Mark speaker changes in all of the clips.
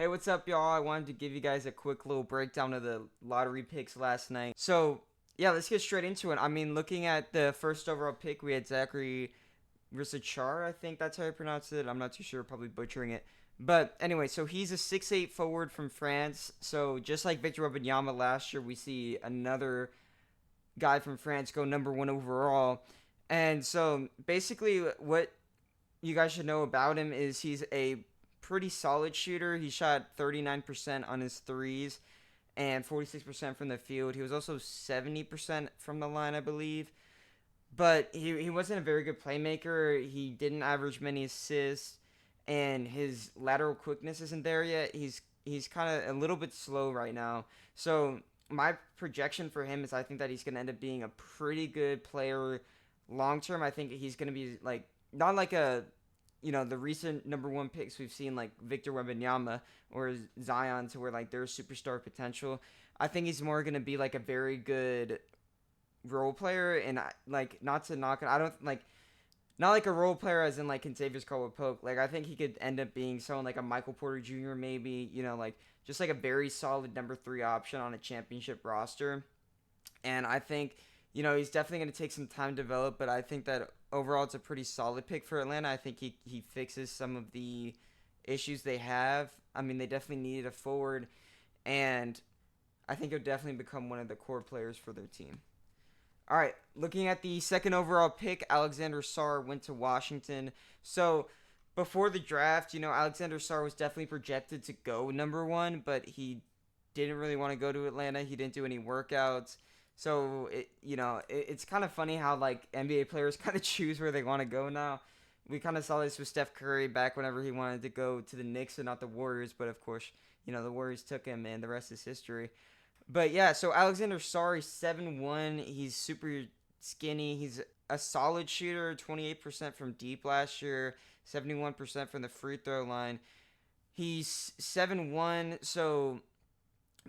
Speaker 1: Hey, what's up, y'all? I wanted to give you guys a quick little breakdown of the lottery picks last night. So, yeah, let's get straight into it. I mean, looking at the first overall pick, we had Zachary Risachar, I think that's how I pronounce it. I'm not too sure, probably butchering it. But anyway, so he's a 6'8" forward from France. So, just like Victor Wembanyama last year, we see another guy from France go number one overall. And so, basically, what you guys should know about him is he's a pretty solid shooter. He shot 39% on his threes and 46% from the field. He was also 70% from the line, I believe. But he wasn't a very good playmaker. He didn't average many assists, and his lateral quickness isn't there yet. He's kind of a little bit slow right now. So my projection for him is I think that he's going to end up being a pretty good player long term. I think he's going to be like not like a the recent number one picks we've seen like Victor Wembanyama or Zion to where like there's superstar potential. I think he's more gonna be like a very good role player, and like not to knock it. I don't like not like a role player as in like Contavious Caldwell-Pope. Like I think he could end up being someone like a Michael Porter Jr. maybe. Like just like a very solid number three option on a championship roster. And I think, he's definitely going to take some time to develop, but I think that overall it's a pretty solid pick for Atlanta. I think he fixes some of the issues they have. I mean, they definitely needed a forward, and I think he'll definitely become one of the core players for their team. All right, looking at the second overall pick, Alexander Sarr went to Washington. So before the draft, Alexander Sarr was definitely projected to go number one, but he didn't really want to go to Atlanta. He didn't do any workouts. So it's kind of funny how like NBA players kind of choose where they want to go now. We kind of saw this with Steph Curry back whenever he wanted to go to the Knicks and not the Warriors, but of course, the Warriors took him and the rest is history. But yeah, so Alexander Sarr, 7'1". He's super skinny. He's a solid shooter, 28% from deep last year, 71% from the free throw line. He's 7'1", so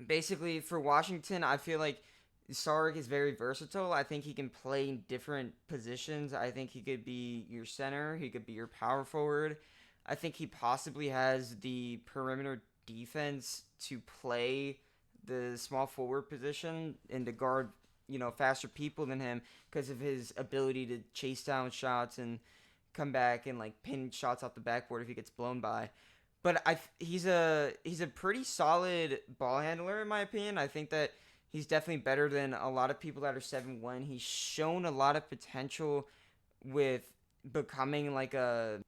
Speaker 1: basically for Washington, I feel like Sark is very versatile. I think he can play in different positions. I think he could be your center. He could be your power forward. I think he possibly has the perimeter defense to play the small forward position and to guard, faster people than him because of his ability to chase down shots and come back and like pin shots off the backboard if he gets blown by. But he's a pretty solid ball handler in my opinion. I think that he's definitely better than a lot of people that are 7'1". He's shown a lot of potential with becoming like a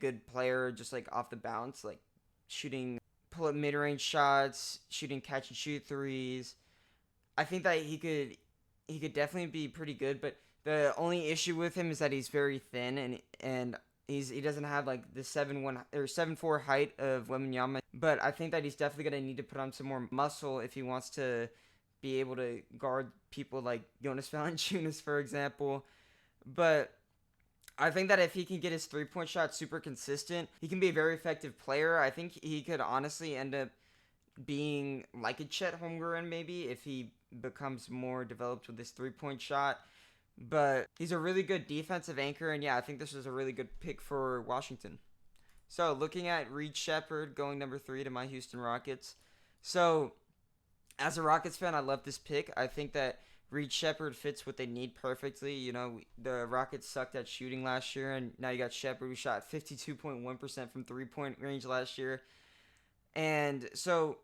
Speaker 1: good player just like off the bounce, like shooting pull up mid range shots, shooting catch and shoot threes. I think that he could definitely be pretty good, but the only issue with him is that he's very thin and he doesn't have like the 7'1" or 7'4" height of Wembanyama, but I think that he's definitely gonna need to put on some more muscle if he wants to be able to guard people like Jonas Valanciunas, for example. But I think that if he can get his 3-point shot super consistent, he can be a very effective player. I think he could honestly end up being like a Chet Holmgren maybe if he becomes more developed with his 3-point shot. But he's a really good defensive anchor, and yeah, I think this is a really good pick for Washington. So looking at Reed Shepherd going number 3 to my Houston Rockets. So as a Rockets fan, I love this pick. I think that Reed Shepherd fits what they need perfectly. The Rockets sucked at shooting last year, and now you got Shepherd who shot 52.1% from 3-point range last year. And so,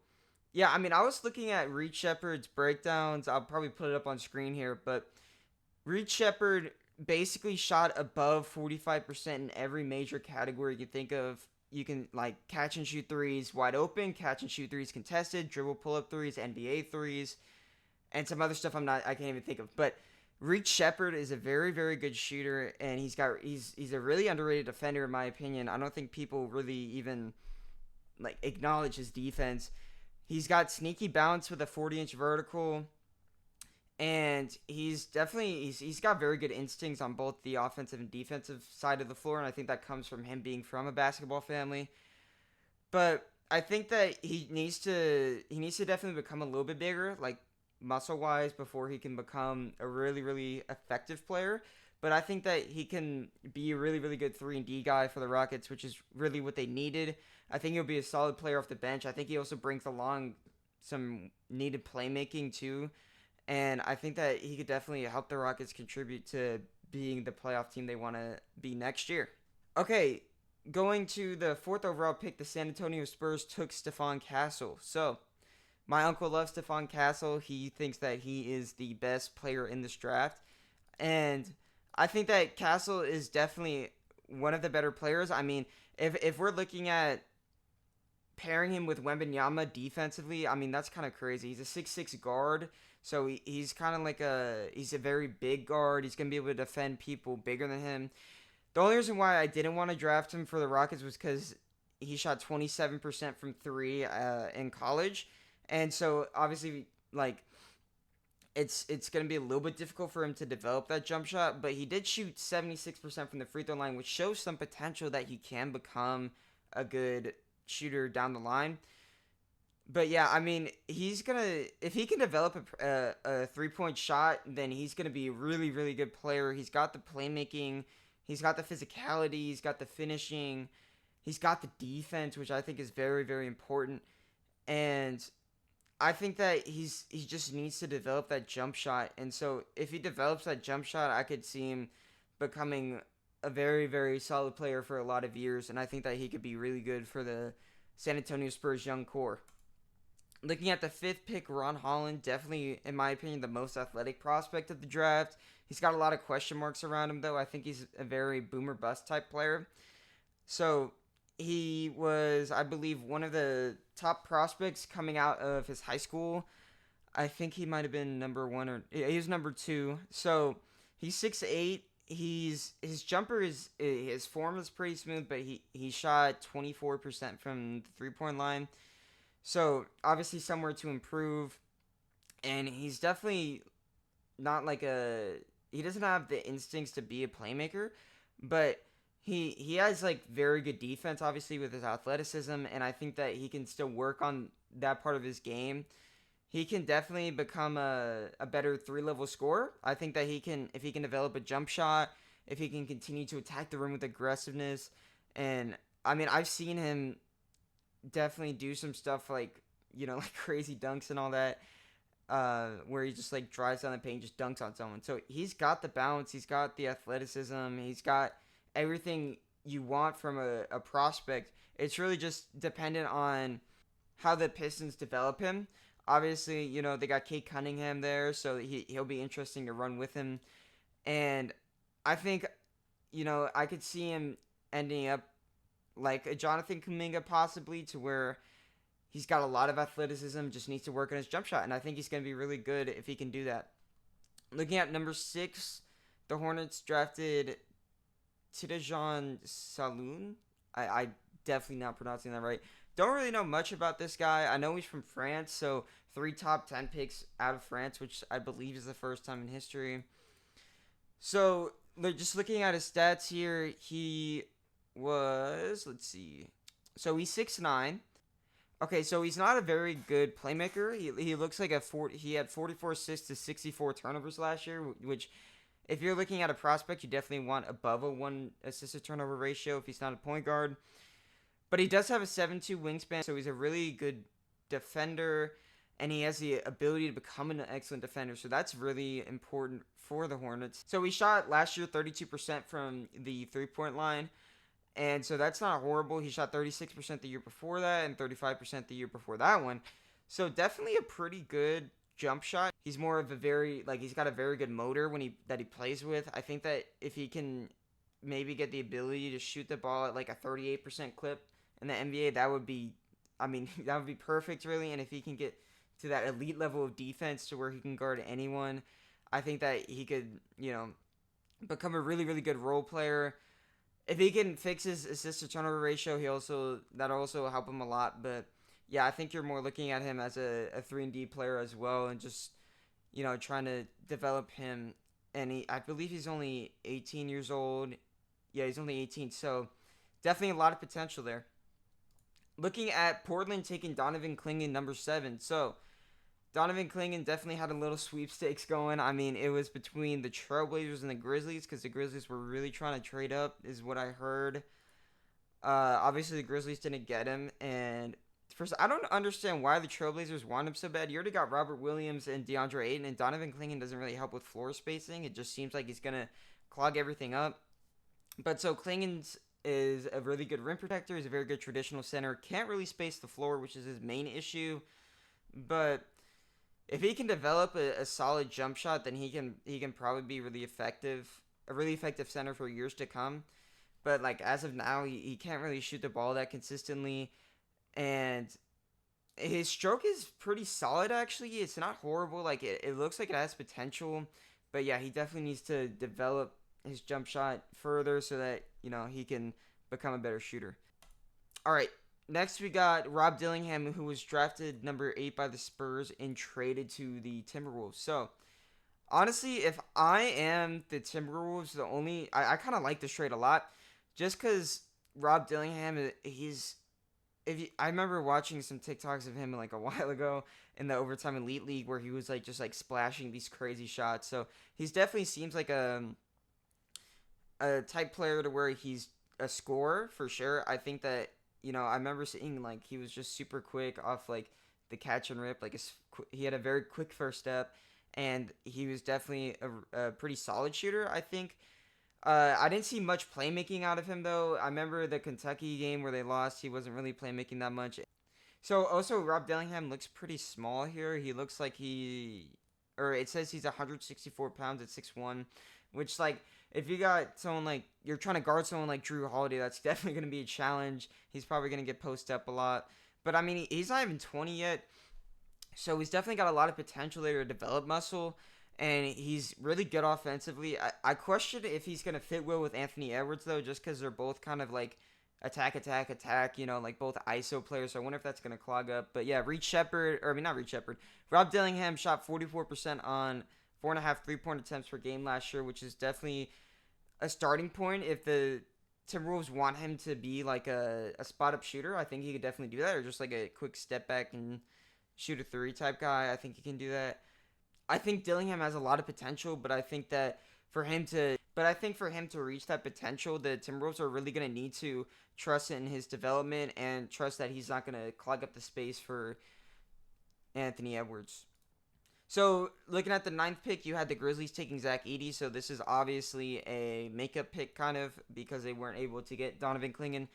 Speaker 1: yeah, I mean, I was looking at Reed Shepherd's breakdowns. I'll probably put it up on screen here, but Reed Shepherd basically shot above 45% in every major category you can think of. You can like catch and shoot threes wide open, catch and shoot threes contested, dribble pull up threes, NBA threes, and some other stuff I can't even think of. But Reed Shepherd is a very very good shooter, and he's a really underrated defender in my opinion. I don't think people really even like acknowledge his defense. He's got sneaky bounce with a 40-inch vertical, and he's got very good instincts on both the offensive and defensive side of the floor, and I think that comes from him being from a basketball family. But I think that he needs to definitely become a little bit bigger, like muscle wise, before he can become a really really effective player. but I think that he can be a really, really good 3 and D guy for the Rockets, which is really what they needed. I think he'll be a solid player off the bench. I think he also brings along some needed playmaking too, and I think that he could definitely help the Rockets contribute to being the playoff team they want to be next year. Okay, going to the fourth overall pick, the San Antonio Spurs took Stephon Castle. So, my uncle loves Stephon Castle. He thinks that he is the best player in this draft. And I think that Castle is definitely one of the better players. I mean, if we're looking at pairing him with Wembanyama defensively, I mean, that's kind of crazy. He's a 6'6 guard, so he's kind of like he's a very big guard. He's going to be able to defend people bigger than him. The only reason why I didn't want to draft him for the Rockets was because he shot 27% from three in college. And so, obviously, like, it's going to be a little bit difficult for him to develop that jump shot, but he did shoot 76% from the free throw line, which shows some potential that he can become a good shooter down the line. But yeah, I mean, if he can develop a 3-point shot, then he's gonna be a really, really good player. He's got the playmaking, he's got the physicality, he's got the finishing, he's got the defense, which I think is very, very important. And I think that he just needs to develop that jump shot. And so if he develops that jump shot, I could see him becoming a very, very solid player for a lot of years. And I think that he could be really good for the San Antonio Spurs young core. Looking at the fifth pick, Ron Holland, definitely, in my opinion, the most athletic prospect of the draft. He's got a lot of question marks around him, though. I think he's a very boomer bust type player. So he was, I believe, one of the top prospects coming out of his high school. I think he might have been number one, or he was number two. So he's 6'8". His jumper his form is pretty smooth, but he shot 24% from the 3-point line. So obviously somewhere to improve, and he's definitely not like he doesn't have the instincts to be a playmaker, but he has like very good defense, obviously, with his athleticism, and I think that he can still work on that part of his game. He can definitely become a better 3-level scorer. I think that if he can develop a jump shot, if he can continue to attack the rim with aggressiveness, and I mean, I've seen him definitely do some stuff like, like crazy dunks and all that, where he just like drives down the paint, just dunks on someone. So he's got the balance, he's got the athleticism, he's got everything you want from a prospect. It's really just dependent on how the Pistons develop him. Obviously, they got Kate Cunningham there, so he'll be interesting to run with him. And I think, I could see him ending up like a Jonathan Kuminga possibly, to where he's got a lot of athleticism, just needs to work on his jump shot, and I think he's going to be really good if he can do that. Looking at number 6, the Hornets drafted Tidjane Saloon. I definitely not pronouncing that right. Don't really know much about this guy. I know he's from France, so 3 top 10 picks out of France, which I believe is the first time in history. So, just looking at his stats here, he was, let's see, so he's 6'9". Okay, so he's not a very good playmaker. He looks like he had 44 assists to 64 turnovers last year, which, if you're looking at a prospect, you definitely want above a 1 assist to turnover ratio if he's not a point guard. But he does have a 7'2" wingspan, so he's a really good defender, and he has the ability to become an excellent defender, so that's really important for the Hornets. So he shot last year 32% from the 3-point line, and so that's not horrible. He shot 36% the year before that and 35% the year before that one. So definitely a pretty good jump shot. He's more of he's got a very good motor that he plays with. I think that if he can maybe get the ability to shoot the ball at like a 38% clip in the NBA, that would be perfect, really. And if he can get to that elite level of defense to where he can guard anyone, I think that he could, become a really, really good role player. If he can fix his assist to turnover ratio, that'll also help him a lot. But yeah, I think you're more looking at him as a 3-and-D player as well, and just trying to develop him. And I believe he's only 18 years old. Yeah, he's only 18, so definitely a lot of potential there. Looking at Portland taking Donovan Clingan, number 7. So Donovan Clingan definitely had a little sweepstakes going. I mean, it was between the Trailblazers and the Grizzlies because the Grizzlies were really trying to trade up, is what I heard. Obviously, the Grizzlies didn't get him, and first, I don't understand why the Trailblazers want him so bad. You already got Robert Williams and DeAndre Ayton, and Donovan Clingan doesn't really help with floor spacing. It just seems like he's gonna clog everything up. But so Clingan's is a really good rim protector. He's a very good traditional center. Can't really space the floor, which is his main issue. But if he can develop a solid jump shot, then he can probably be really effective, a really effective center for years to come. But like as of now, he can't really shoot the ball that consistently, and his stroke is pretty solid actually. It's not horrible. Like it looks like it has potential, but yeah, he definitely needs to develop his jump shot further so that he can become a better shooter. All right. Next, we got Rob Dillingham, who was drafted number 8 by the Spurs and traded to the Timberwolves. So, honestly, if I am the Timberwolves, I kind of like this trade a lot, just because Rob Dillingham, I remember watching some TikToks of him like a while ago in the Overtime Elite League where he was like just like splashing these crazy shots. So he's definitely seems like a type player to where he's a scorer for sure. I think that I remember seeing like he was just super quick off like the catch and rip. Like he had a very quick first step, and he was definitely a pretty solid shooter. I think. I didn't see much playmaking out of him though. I remember the Kentucky game where they lost. He wasn't really playmaking that much. So also Rob Dillingham looks pretty small here. He looks like or it says he's 164 pounds at 6'1", which like if you got someone like you're trying to guard someone like Drew Holiday, that's definitely going to be a challenge. He's probably going to get post up a lot, but I mean he's not even 20 yet, so he's definitely got a lot of potential there to develop muscle. And he's really good offensively. I question if he's going to fit well with Anthony Edwards, though, just because they're both kind of like attack, like both ISO players. So I wonder if that's going to clog up. But yeah, not Reed Shepard. Rob Dillingham shot 44% on 4.5 3-point attempts per game last year, which is definitely a starting point. If the Timberwolves want him to be like a spot up shooter, I think he could definitely do that. Or just like a quick step back and shoot a three type guy. I think he can do that. I think Dillingham has a lot of potential, but I think for him to reach that potential, the Timberwolves are really going to need to trust in his development and trust that he's not going to clog up the space for Anthony Edwards. So, looking at the 9th pick, you had the Grizzlies taking Zach Edey, so this is obviously a makeup pick kind of because they weren't able to get Donovan Clingan.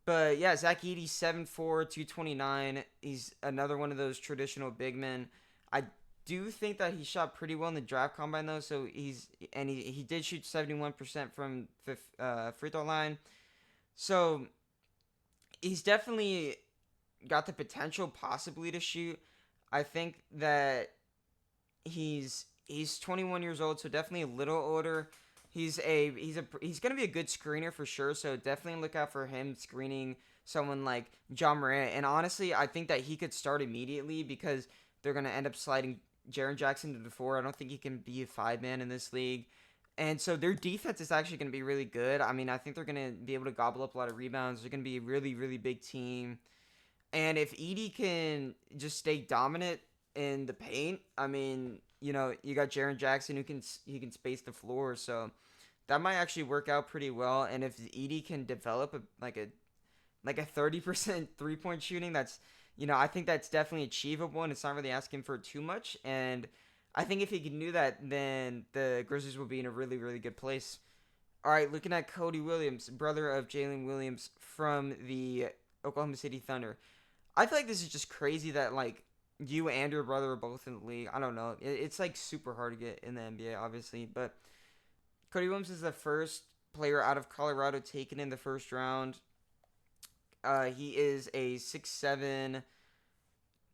Speaker 1: But yeah, Zach Edey, 7'4", 229. He's another one of those traditional big men. I do think that he shot pretty well in the draft combine though, so he did shoot 71% from the free throw line, so he's definitely got the potential possibly to shoot. I think that he's 21 years old, so definitely a little older. He's gonna be a good screener for sure, so definitely look out for him screening someone like Ja Morant. And honestly, I think that he could start immediately because they're gonna end up sliding Jaren Jackson to the 4. I don't think he can be a 5-man in this league. And so their defense is actually going to be really good. I mean, I think they're going to be able to gobble up a lot of rebounds. They're going to be a really, really big team. And if Edey can just stay dominant in the paint, I mean, you got Jaren Jackson who can space the floor. So that might actually work out pretty well. And if Edey can develop a 30% 3-point shooting, I think that's definitely achievable, and it's not really asking for too much. And I think if he can do that, then the Grizzlies will be in a really, really good place. All right, looking at Cody Williams, brother of Jalen Williams from the Oklahoma City Thunder. I feel like this is just crazy that, like, you and your brother are both in the league. I don't know. It's, like, super hard to get in the NBA, obviously. But Cody Williams is the first player out of Colorado taken in the first round. He is a 6'7"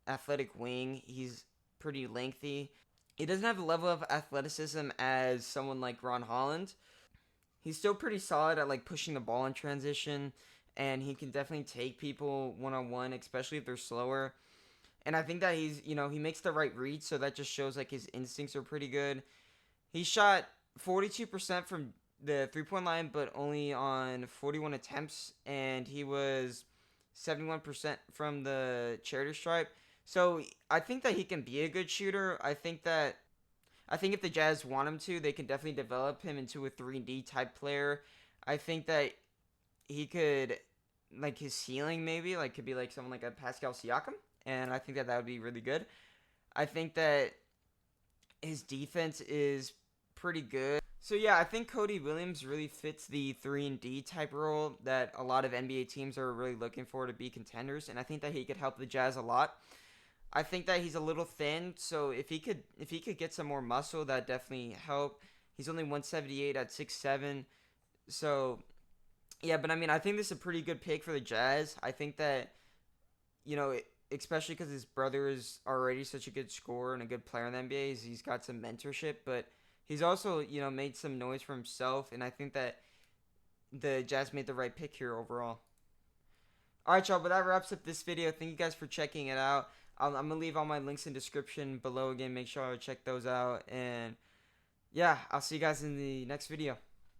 Speaker 1: athletic wing. He's pretty lengthy. He doesn't have the level of athleticism as someone like Ron Holland. He's still pretty solid at like pushing the ball in transition, and he can definitely take people one-on-one, especially if they're slower. And I think that he makes the right read, so that just shows like his instincts are pretty good. He shot 42% from the 3-point line, but only on 41 attempts, and he was 71% from the charity stripe. So I think that he can be a good shooter. I think if the Jazz want him to, they can definitely develop him into a 3D type player. I think that he could, like, his ceiling maybe like could be like someone like a Pascal Siakam, and I think that that would be really good. I think that his defense is pretty good. So yeah, I think Cody Williams really fits the 3 and D type role that a lot of NBA teams are really looking for to be contenders, and I think that he could help the Jazz a lot. I think that he's a little thin, so if he could get some more muscle, that definitely help. He's only 178 at 6'7", so yeah. But I mean, I think this is a pretty good pick for the Jazz. I think that you know, especially because his brother is already such a good scorer and a good player in the NBA. He's got some mentorship, but he's also made some noise for himself, and I think that the Jazz made the right pick here overall. All right, y'all, but that wraps up this video. Thank you guys for checking it out. I'm going to leave all my links in description below again. Make sure to check those out. And yeah, I'll see you guys in the next video.